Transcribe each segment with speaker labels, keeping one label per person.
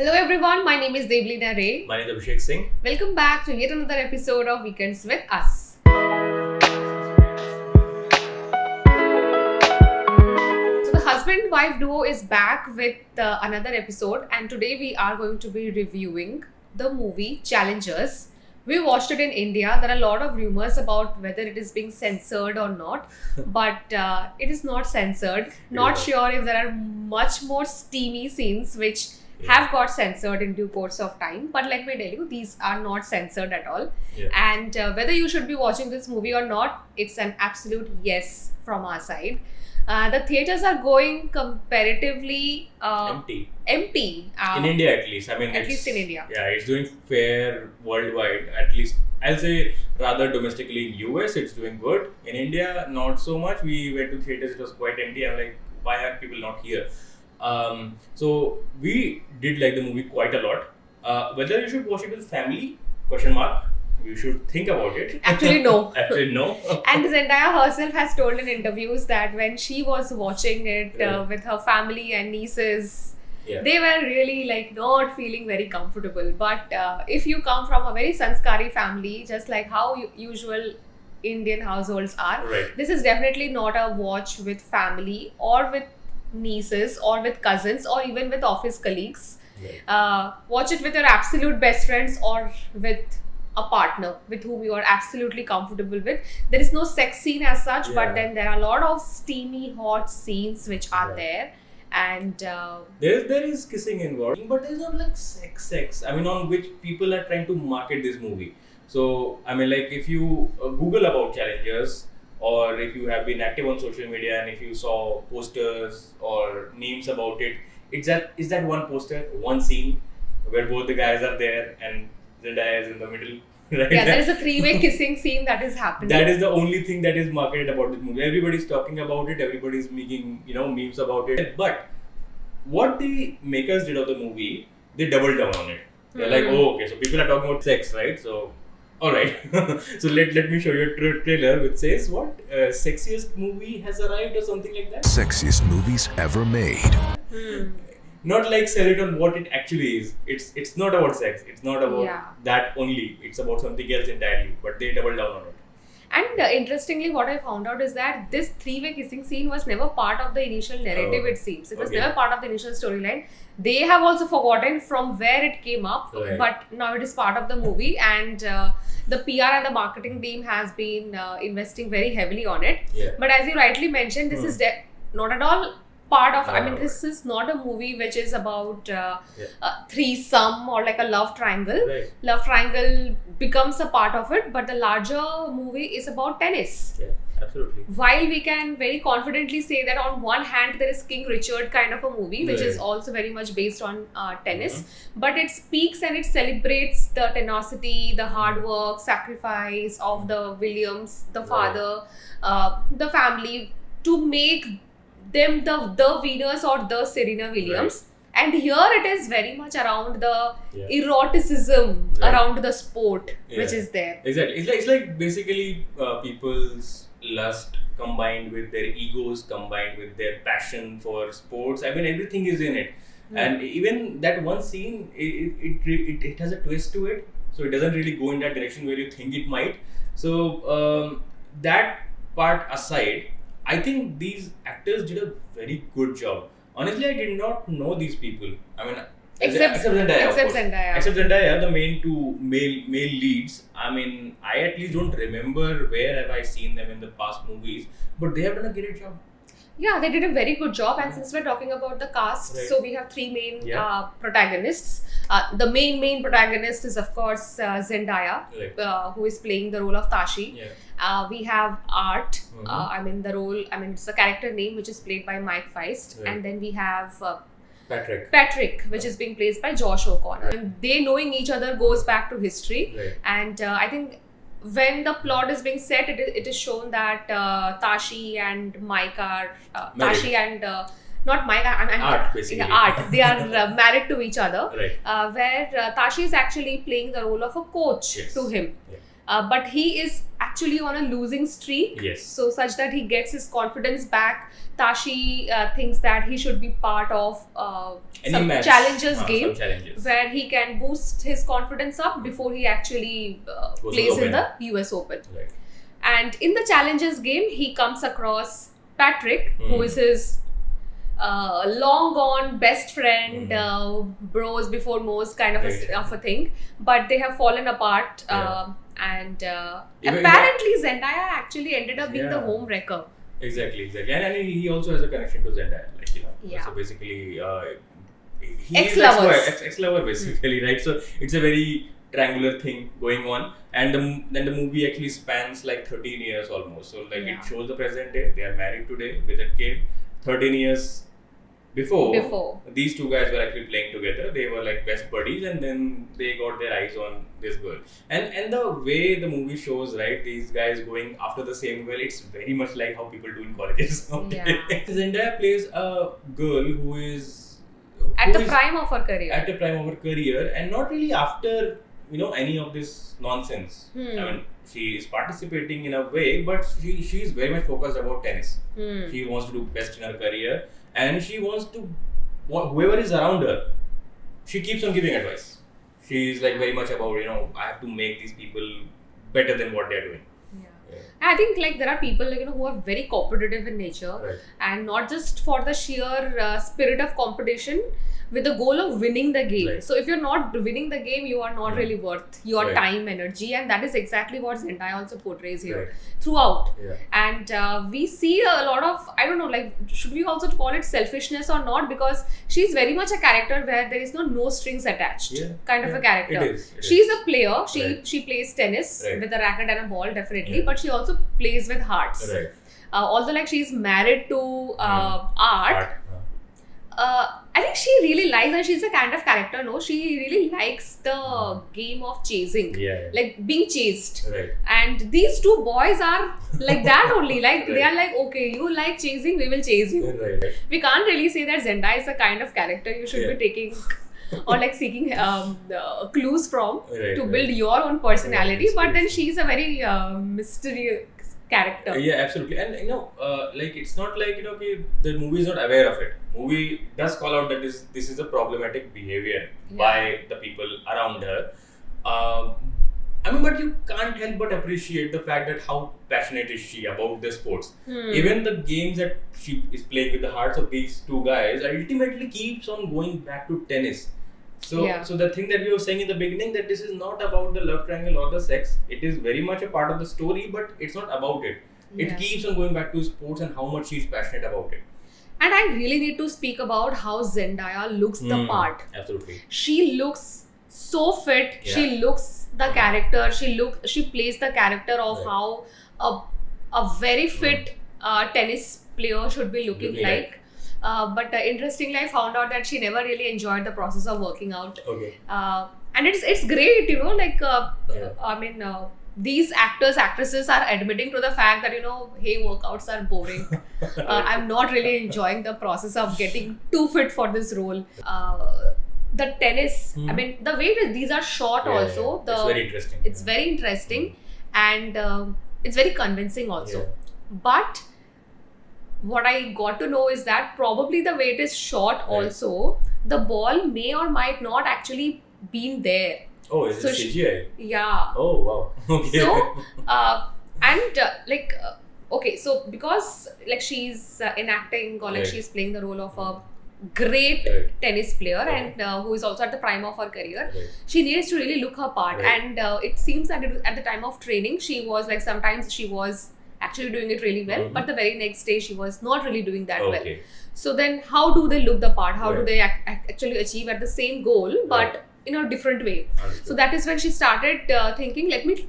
Speaker 1: Hello everyone, my name is Devleena Ray.
Speaker 2: My name is Abhishek Singh.
Speaker 1: Welcome back to yet another episode of Weekends with Us. So the husband-wife duo is back with another episode, and today we are going to be reviewing the movie Challengers. We watched it in India. There are a lot of rumors about whether it is being censored or not, but it is not censored. Not sure if there are much more steamy scenes which have got censored in due course of time, but let me tell you, these are not censored at all. And whether you should be watching this movie or not, it's an absolute yes from our side. The theaters are going comparatively empty.
Speaker 2: In India, at least.
Speaker 1: At least in India.
Speaker 2: Yeah, it's doing fair worldwide. At least I'll say rather domestically in US, it's doing good. In India, not so much. We went to theaters; it was quite empty. I'm like, why are people not here? So we did like the movie quite a lot. Whether you should watch it with family? Question mark. You should think about it.
Speaker 1: Actually, no.
Speaker 2: Actually, no.
Speaker 1: And Zendaya herself has told in interviews that when she was watching it with her family and nieces, they were really like not feeling very comfortable. But if you come from a very sanskari family, just like how usual Indian households are, this is definitely not a watch with family or with nieces or with cousins or even with office colleagues. Watch it with your absolute best friends or with a partner with whom you are absolutely comfortable with. There is no sex scene as such, but then there are a lot of steamy hot scenes which are there, and
Speaker 2: there is kissing involved, but there's not like sex. I mean, on which people are trying to market this movie. So I mean, like if you Google about Challengers, or if you have been active on social media and if you saw posters or memes about it, is that one poster, one scene where both the guys are there and Zendaya is in the middle, right?
Speaker 1: Yeah, there is a three-way kissing scene that is happening.
Speaker 2: That is the only thing that is marketed about this movie. Everybody's talking about it. Everybody's making memes about it. But what the makers did of the movie, they doubled down on it. They're like, oh, okay, so people are talking about sex, right? So, all right. So let me show you a trailer which says what sexiest movie has arrived or something like that.
Speaker 3: Sexiest movies ever made.
Speaker 2: Not like sell it on what it actually is. It's not about sex. It's not about that only. It's about something else entirely. But they double down on it.
Speaker 1: And interestingly, what I found out is that this three-way kissing scene was never part of the initial narrative, it seems. It was never part of the initial storyline. They have also forgotten from where it came up, but now it is part of the movie, and the PR and the marketing team has been investing very heavily on it. But as you rightly mentioned, this is not at all part of, I mean, this is not a movie which is about threesome or like a love triangle. Love triangle becomes a part of it, but the larger movie is about tennis.
Speaker 2: Absolutely.
Speaker 1: While we can very confidently say that on one hand there is King Richard kind of a movie which is also very much based on tennis, but it speaks and it celebrates the tenacity, the hard work, sacrifice of the Williams, the father, the family, to make them the winners or the Serena Williams. And here it is very much around the eroticism around the sport which is there.
Speaker 2: Exactly. It's like basically people's lust combined with their egos, combined with their passion for sports. I mean, everything is in it. And even that one scene, it has a twist to it. So it doesn't really go in that direction where you think it might. So that part aside, I think these actors did a very good job. Honestly, I did not know these people. I mean, except Zendaya. Except Zendaya, the main two male leads. I mean, I at least don't remember where have I seen them in the past movies, but they have done a great job.
Speaker 1: Yeah, they did a very good job. And since we're talking about the cast, so we have three main protagonists. The main protagonist is of course Zendaya, who is playing the role of Tashi. We have Art. It's a character name which is played by Mike Feist, and then we have Patrick, which is being played by Josh O'Connor. And they knowing each other goes back to history, and I think when the plot is being set, it is shown that Tashi and Mike are Tashi and not Mike,
Speaker 2: Art, basically.
Speaker 1: Art. They are married to each other, where Tashi is actually playing the role of a coach to him. But he is actually on a losing streak.
Speaker 2: Yes.
Speaker 1: So such that he gets his confidence back. Tashi thinks that he should be part of some challengers game, where he can boost his confidence up before he actually plays in the US Open.
Speaker 2: Right.
Speaker 1: And in the challengers game, he comes across Patrick, who is his long gone best friend, bros before most kind of a thing, but they have fallen apart. And apparently Zendaya actually ended up being the home wrecker.
Speaker 2: Exactly. And he also has a connection to Zendaya, like, you know. So basically, he is ex-lover basically, right? So it's a very triangular thing going on, and then the movie actually spans like 13 years almost. So like it shows the present day. They are married today with a kid. 13 years before these two guys were actually playing together. They were like best buddies, and then they got their eyes on this girl. And the way the movie shows, right, these guys going after the same girl, it's very much like how people do in colleges. Zendaya plays a girl who is
Speaker 1: at the prime of her career.
Speaker 2: And not really after, you know, any of this nonsense. I mean, she is participating in a way, but she is very much focused about tennis. She wants to do best in her career, and she wants to, whoever is around her, she keeps on giving advice. She is like very much about, you know, I have to make these people better than what they are doing.
Speaker 1: I think like there are people, like, you know, who are very competitive in nature, and not just for the sheer spirit of competition, with the goal of winning the game. So if you're not winning the game, you are not really worth your time, energy, and that is exactly what Zendaya also portrays here throughout. And we see a lot of, I don't know, like, should we also call it selfishness or not? Because she's very much a character where there is no strings attached kind of a character.
Speaker 2: It is.
Speaker 1: She's a player. She plays tennis with a racket and a ball, definitely, but she also plays with hearts. Although like she's married to art. I think she really likes, and she's a kind of character, no? She really likes the game of chasing, like being chased. And these two boys are like that only. Like they are like, okay, you like chasing, we will chase you. We can't really say that Zendaya is the kind of character you should be taking or like seeking clues from to build your own personality. But then she's a very mysterious character.
Speaker 2: Absolutely. And you know, like, it's not like, you know, the movie is not aware of it. Movie does call out that this is a problematic behavior by the people around her. I mean, but you can't help but appreciate the fact that how passionate is she about the sports. Even the games that she is playing with the hearts of these two guys ultimately keeps on going back to tennis. So the thing that we were saying in the beginning, that this is not about the love triangle or the sex. It is very much a part of the story, but it's not about it. It keeps on going back to sports and how much she's passionate about it.
Speaker 1: And I really need to speak about how Zendaya looks the part.
Speaker 2: Absolutely.
Speaker 1: She looks so fit. She looks the character. She plays the character of how a very fit tennis player should be looking like. But interestingly, I found out that she never really enjoyed the process of working out. And it's great, you know, like I mean, these actresses are admitting to the fact that, you know, hey, workouts are boring. I'm not really enjoying the process of getting too fit for this role. The tennis, I mean, the way that these are shot also,
Speaker 2: it's very interesting.
Speaker 1: It's very interesting, and it's very convincing also. But what I got to know is that probably the way it is shot also, the ball may or might not actually been there.
Speaker 2: Oh, is it CGI?
Speaker 1: Yeah.
Speaker 2: Oh, wow. Okay.
Speaker 1: So, okay, so because like she's enacting or like she's playing the role of a great tennis player and who is also at the prime of her career, she needs to really look her part. And it seems that at the time of training, she was like, sometimes she was actually doing it really well, but the very next day she was not really doing that well. So then how do they look the part? How do they actually achieve at the same goal but in a different way? So that is when she started thinking, let me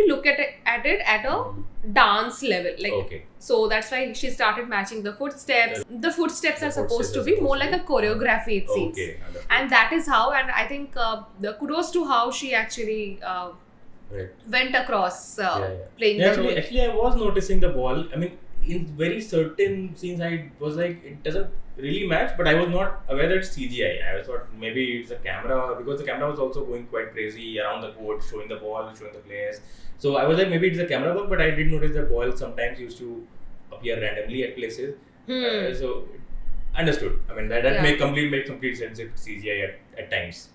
Speaker 1: look at it at a dance level, like so that's why she started matching the footsteps. The footsteps are supposed to be more like a choreography, it seems. And that is how, and I think the kudos to how she actually went across playing the role.
Speaker 2: Actually, I was noticing the ball. I mean, in very certain scenes, I was like, it doesn't really match, but I was not aware that it's CGI. I thought maybe it's a camera, because the camera was also going quite crazy around the court, showing the ball, showing the players. So I was like, maybe it's a camera work, but I did notice that ball sometimes used to appear randomly at places. So understood. I mean that make complete sense if it's CGI at times.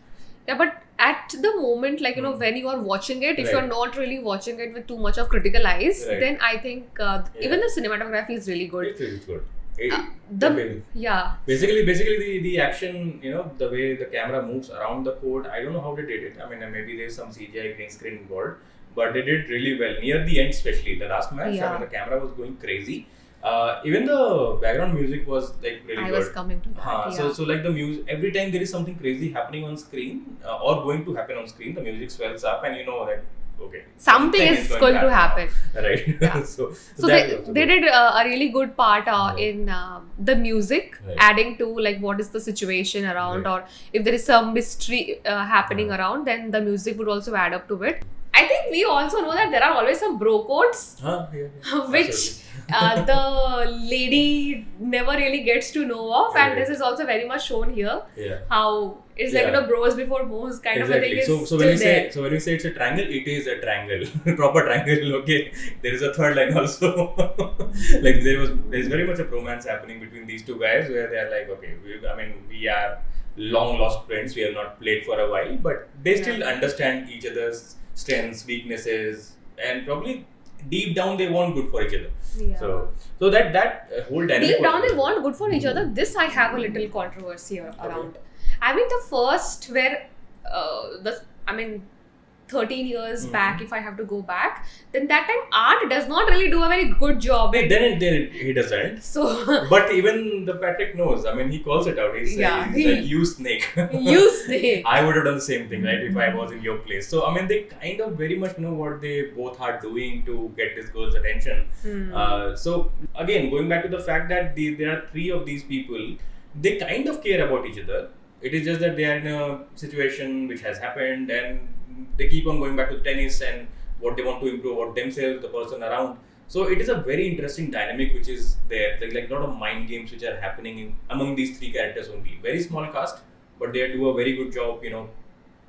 Speaker 1: Yeah, but at the moment, like, when you are watching it, if you're not really watching it with too much of critical eyes, then I think even the cinematography is really good.
Speaker 2: It's good. Basically the action, the way the camera moves around the court, I don't know how they did it. I mean, maybe there's some CGI green screen involved, but they did really well near the end, especially the last match. I mean, the camera was going crazy. Even the background music was like really good.
Speaker 1: I was coming to that.
Speaker 2: So like the music, every time there is something crazy happening on screen or going to happen on screen, the music swells up and you know that okay,
Speaker 1: something is going to happen.
Speaker 2: Right.
Speaker 1: Yeah. so they did a really good part in the music, adding to like what is the situation around, or if there is some mystery happening around, then the music would also add up to it. I think we also know that there are always some bro codes, which the lady never really gets to know of, and this is also very much shown here. How it's like bros before mo's kind of a thing.
Speaker 2: So when you say it's a triangle, it is a triangle, proper triangle. Okay, there is a third line also. Like there's very much a romance happening between these two guys, where they are like, okay, we are long lost friends. We have not played for a while, but they still understand each other's strengths, weaknesses, and probably deep down they want good for each other. So that whole dynamic.
Speaker 1: Deep down they want good for each other. This I have a little controversy around. I mean, the first where 13 years back, if I have to go back, then that time Art does not really do a very good job.
Speaker 2: Then he doesn't.
Speaker 1: So,
Speaker 2: but even the Patrick knows. I mean, he calls it out. He's like, you snake.
Speaker 1: You snake.
Speaker 2: I would have done the same thing, right? If I was in your place. So, I mean, they kind of very much know what they both are doing to get this girl's attention. So, again, going back to the fact that there are three of these people, they kind of care about each other. It is just that they are in a situation which has happened and they keep on going back to tennis and what they want to improve about themselves, the person around. So it is a very interesting dynamic which is there. Like a lot of mind games which are happening among these three characters only. Very small cast, but they do a very good job,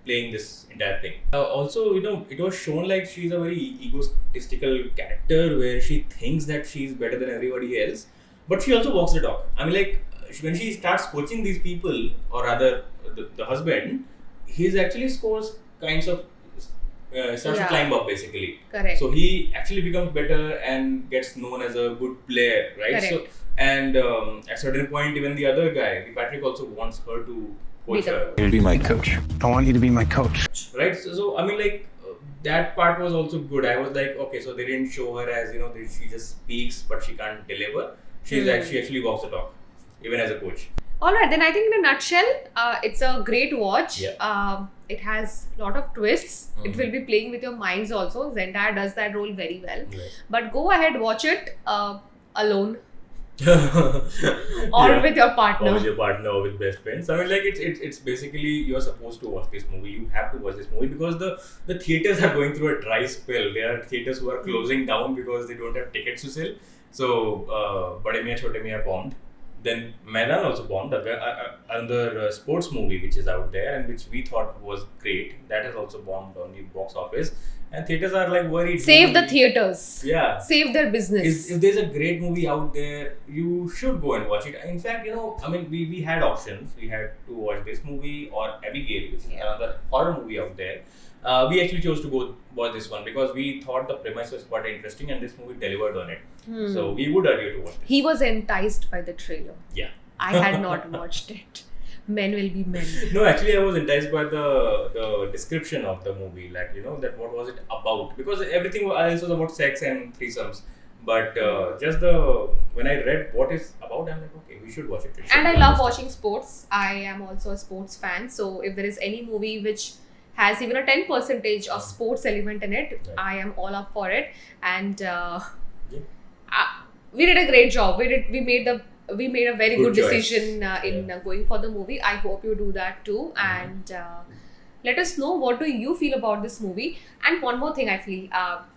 Speaker 2: playing this entire thing. Also, it was shown like she's a very egotistical character where she thinks that she's better than everybody else, but she also walks the talk. I mean, like when she starts coaching these people, or rather the husband, he's actually scores kinds of starts to climb up basically.
Speaker 1: Correct.
Speaker 2: So he actually becomes better and gets known as a good player, right?
Speaker 1: Correct.
Speaker 2: So and at a certain point, even the other guy, Patrick, also wants her to coach her.
Speaker 3: You to be my coach. I want you to be my coach.
Speaker 2: Right. So I mean, like that part was also good. I was like, okay, so they didn't show her as she just speaks but she can't deliver. She actually walks the talk, even as a coach.
Speaker 1: Alright, then I think in a nutshell, it's a great watch.
Speaker 2: Yeah.
Speaker 1: It has a lot of twists. It will be playing with your minds also. Zendaya does that role very well.
Speaker 2: Right.
Speaker 1: But go ahead, watch it alone. Or with your partner.
Speaker 2: Or with your partner or with best friends. I mean, like it's basically you're supposed to watch this movie. You have to watch this movie because the theaters are going through a dry spell. There are theaters who are closing down because they don't have tickets to sell. So, Bade Miyan Chote Miyan bombed. Then Maidan also bombed, another sports movie which is out there and which we thought was great. That has also bombed on the box office. And theaters are like worried.
Speaker 1: Save the theaters.
Speaker 2: Yeah.
Speaker 1: Save their business.
Speaker 2: If there's a great movie out there, you should go and watch it. In fact, we had options. We had to watch this movie or Abigail, which is another horror movie out there. We actually chose to go watch this one because we thought the premise was quite interesting and this movie delivered on it. So we would urge you to watch it.
Speaker 1: He was enticed by the trailer.
Speaker 2: Yeah.
Speaker 1: I had not watched it. Men will be men.
Speaker 2: No, actually I was enticed by the description of the movie. Like, that what was it about? Because everything else was about sex and threesomes. But when I read what it's about, I'm like, okay, we should watch it.
Speaker 1: And I love watching sports. I am also a sports fan. So if there is any movie which has even a 10% of sports element in it,
Speaker 2: right,
Speaker 1: I am all up for it. And we did a great job. We made a very good decision in going for the movie. I hope you do that too. And Let us know what do you feel about this movie. And one more thing I feel,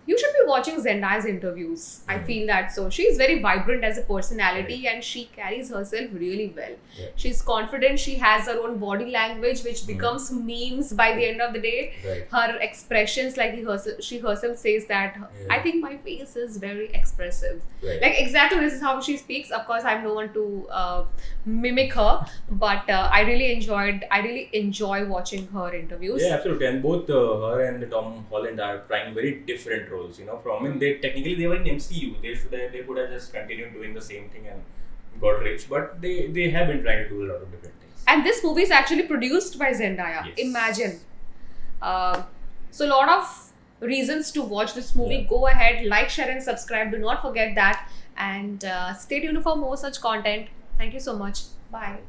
Speaker 1: you should be watching Zendaya's interviews. I feel that so. She's very vibrant as a personality and she carries herself really well.
Speaker 2: Yeah.
Speaker 1: She's confident, she has her own body language which becomes memes by the end of the day.
Speaker 2: Right.
Speaker 1: Her expressions, like she herself says that,
Speaker 2: Yeah.
Speaker 1: I think my face is very expressive.
Speaker 2: Right.
Speaker 1: Like exactly this is how she speaks. Of course, I'm no one to mimic her, but I really enjoy watching her interviews.
Speaker 2: Yeah, absolutely. And both her and Tom Holland are trying very different roles. You know, they were in MCU. They could have just continued doing the same thing and got rich, but they have been trying to do a lot of different things.
Speaker 1: And this movie is actually produced by Zendaya.
Speaker 2: Yes.
Speaker 1: Imagine. So a lot of reasons to watch this movie.
Speaker 2: Yeah.
Speaker 1: Go ahead, like, share, and subscribe. Do not forget that. And stay tuned for more such content. Thank you so much. Bye.